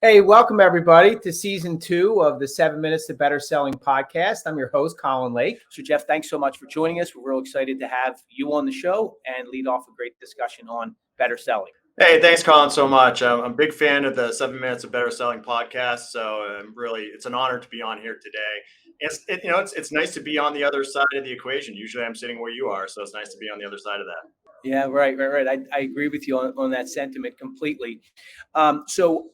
Hey, welcome everybody to season 2 of the 7 Minutes to Better Selling podcast. I'm your host, Colin Lake. So, Jeff, thanks so much for joining us. We're real excited to have you on the show and lead off a great discussion on better selling. Hey, thanks, Colin, so much. I'm a big fan of the 7 Minutes of Better Selling podcast. So it's an honor to be on here today. It's nice to be on the other side of the equation. Usually I'm sitting where you are, so it's nice to be on the other side of that. Yeah, right. I agree with you on that sentiment completely. So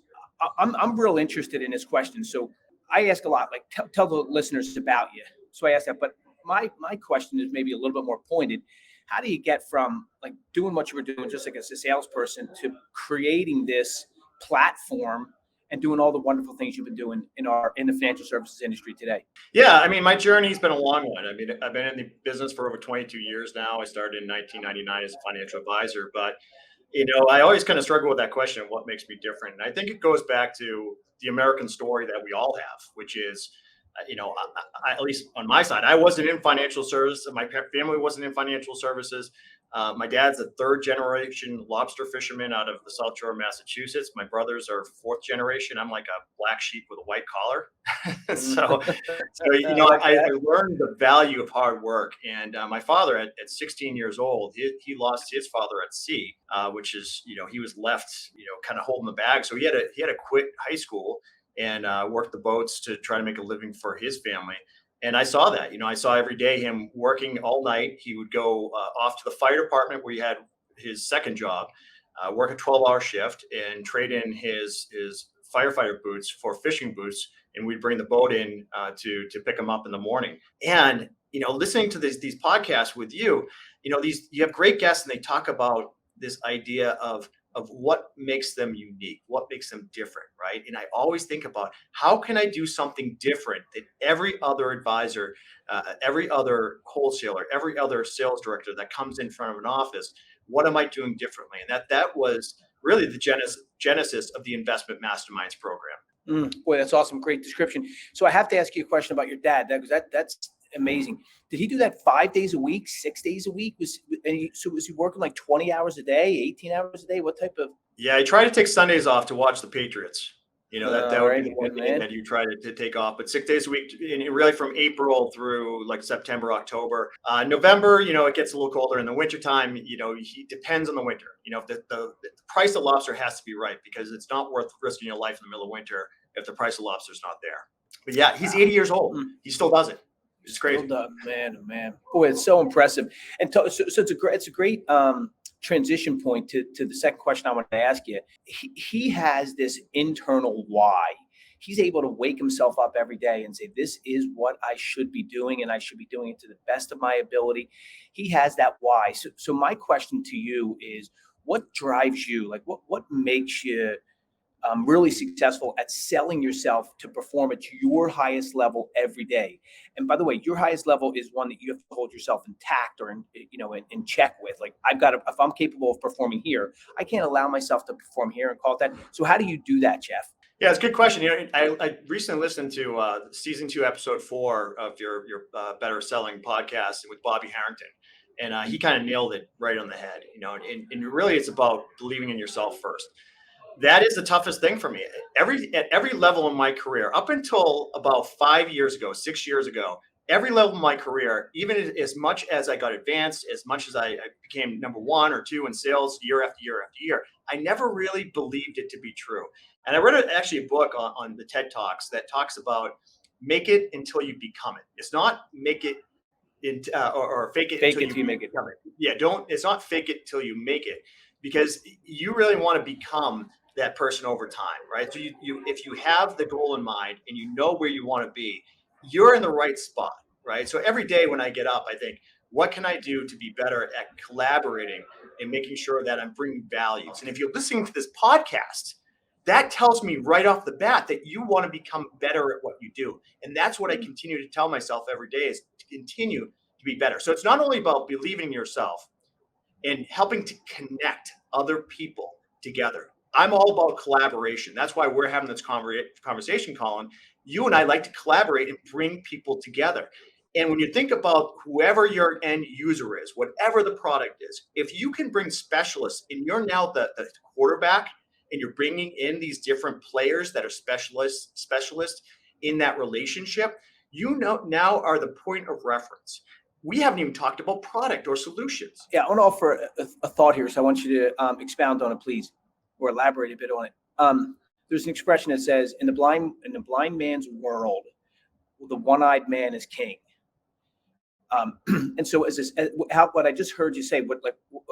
I'm real interested in this question. So I ask a lot, like tell the listeners about you. So I ask that, but my question is maybe a little bit more pointed. How do you get from like doing what you were doing just like as a salesperson to creating this platform and doing all the wonderful things you've been doing in the financial services industry today? Yeah, I mean, my journey's been a long one. I mean, I've been in the business for over 22 years now. I started in 1999 as a financial advisor, but I always kind of struggle with that question of what makes me different. And I think it goes back to the American story that we all have, which is, at least on my side, I wasn't in financial services. My family wasn't in financial services. My dad's a third generation lobster fisherman out of the South Shore of Massachusetts. My brothers are fourth generation. I'm like a black sheep with a white collar. I learned the value of hard work. And my father at 16 years old, he lost his father at sea, which is, he was left, kind of holding the bag. So he had to quit high school and work the boats to try to make a living for his family. And I saw that, I saw every day him working all night. He would go off to the fire department where he had his second job, work a 12-hour shift and trade in his firefighter boots for fishing boots. And we'd bring the boat in to pick him up in the morning. And, listening to these podcasts with you, you have great guests and they talk about this idea of what makes them unique, what makes them different, right? And I always think about how can I do something different than every other advisor, every other wholesaler, every other sales director that comes in front of an office. What am I doing differently? And that was really the genesis of the Investment Masterminds program. Boy, that's awesome. Great description. So I have to ask you a question about your dad. That's amazing. Did he do that 5 days a week, 6 days a week? Was he working like 20 hours a day, 18 hours a day? What type of? Yeah, I try to take Sundays off to watch the Patriots. That would be the one thing that you try to take off. But 6 days a week, and really from April through like September, October. November, it gets a little colder. In the wintertime, he depends on the winter. The price of lobster has to be right because it's not worth risking your life in the middle of winter if the price of lobster is not there. But yeah, he's 80 years old. He still does it. It's crazy. Man. Boy, it's so impressive. And so it's a great transition point to the second question I want to ask you. He has this internal why. He's able to wake himself up every day and say, this is what I should be doing, and I should be doing it to the best of my ability. He has that why. So my question to you is, what drives you? Like, what makes you really successful at selling yourself to perform at your highest level every day? And by the way, your highest level is one that you have to hold yourself intact or in check with. Like, if I'm capable of performing here, I can't allow myself to perform here and call it that. So how do you do that, Jeff? Yeah, it's a good question. I recently listened to season 2, episode 4 of your Better Selling podcast with Bobby Harrington. And he kind of nailed it right on the head, and really it's about believing in yourself first. That is the toughest thing for me. At every level in my career, up until about 5 years ago, 6 years ago, every level of my career, even as much as I got advanced, as much as I became number 1 or 2 in sales year after year after year, I never really believed it to be true. And I read actually a book on the TED Talks that talks about make it until you become it. It's not make it or fake it until you make it. Yeah, it's not fake it till you make it, because you really want to become that person over time, right? So if you have the goal in mind and you know where you want to be, you're in the right spot, right? So every day when I get up, I think, what can I do to be better at collaborating and making sure that I'm bringing values? And if you're listening to this podcast, that tells me right off the bat that you want to become better at what you do. And that's what I continue to tell myself every day, is to continue to be better. So it's not only about believing in yourself and helping to connect other people together. I'm all about collaboration. That's why we're having this conversation, Colin. You and I like to collaborate and bring people together. And when you think about whoever your end user is, whatever the product is, if you can bring specialists and you're now the quarterback and you're bringing in these different players that are specialists in that relationship, now are the point of reference. We haven't even talked about product or solutions. Yeah, I want to offer a thought here, so I want you to expound on it, please, or elaborate a bit on it. There's an expression that says, "In the blind man's world, the one-eyed man is king." And so, what I just heard you say,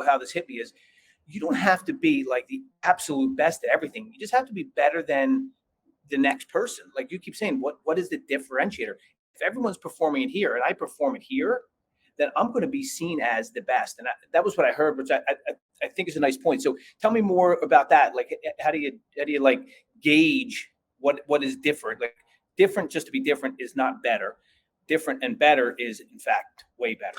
how this hit me is, you don't have to be like the absolute best at everything. You just have to be better than the next person. Like you keep saying, what is the differentiator? If everyone's performing it here and I perform it here, then I'm going to be seen as the best. And that was what I heard, which I think is a nice point. So tell me more about that. Like, how do you like gauge what is different? Like, different just to be different is not better. Different and better is, in fact, way better.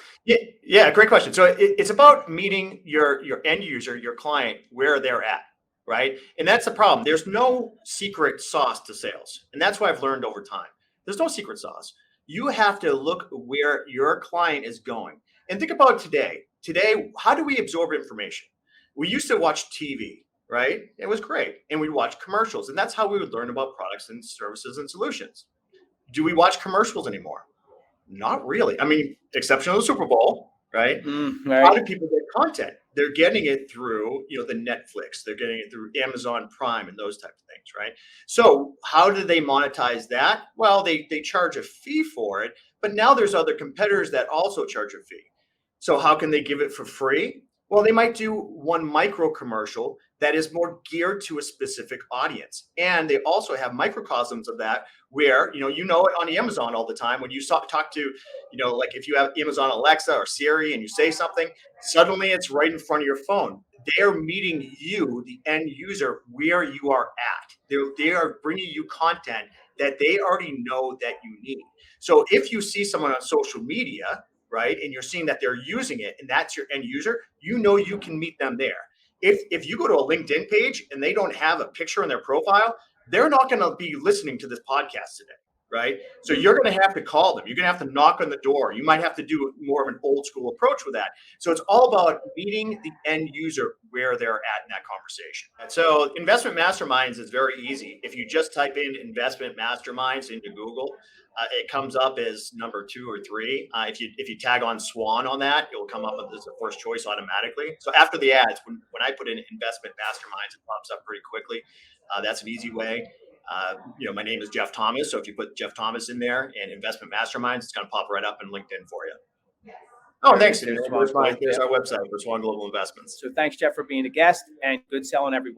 Yeah, great question. So it's about meeting your end user, your client, where they're at, right? And that's the problem. There's no secret sauce to sales. And that's what I've learned over time. There's no secret sauce. You have to look where your client is going. And think about today. Today, how do we absorb information? We used to watch TV, right? It was great. And we'd watch commercials. And that's how we would learn about products and services and solutions. Do we watch commercials anymore? Not really. I mean, exception of the Super Bowl, right? Right. How do people get content? They're getting it through, the Netflix. They're getting it through Amazon Prime and those type of things, right? So how do they monetize that? Well, they charge a fee for it, but now there's other competitors that also charge a fee. So how can they give it for free? Well, they might do one micro commercial that is more geared to a specific audience. And they also have microcosms of that where, it on Amazon all the time when you talk to, like if you have Amazon Alexa or Siri and you say something, suddenly it's right in front of your phone. They are meeting you, the end user, where you are at. They are bringing you content that they already know that you need. So if you see someone on social media, right, and you're seeing that they're using it and that's your end user, you can meet them there. If you go to a LinkedIn page and they don't have a picture in their profile, they're not going to be listening to this podcast today, right? So you're going to have to call them. You're going to have to knock on the door. You might have to do more of an old school approach with that. So it's all about meeting the end user where they're at in that conversation. And so investment masterminds is very easy. If you just type in investment masterminds into Google, it comes up as number 2 or 3. If you tag on Swan on that, it will come up as the first choice automatically. So after the ads, when I put in investment masterminds, it pops up pretty quickly. That's an easy way. My name is Jeff Thomas. So if you put Jeff Thomas in there and investment masterminds, it's going to pop right up in LinkedIn for you. Oh, thanks. There's our website for Swan Global Investments. So thanks, Jeff, for being a guest, and good selling, everyone.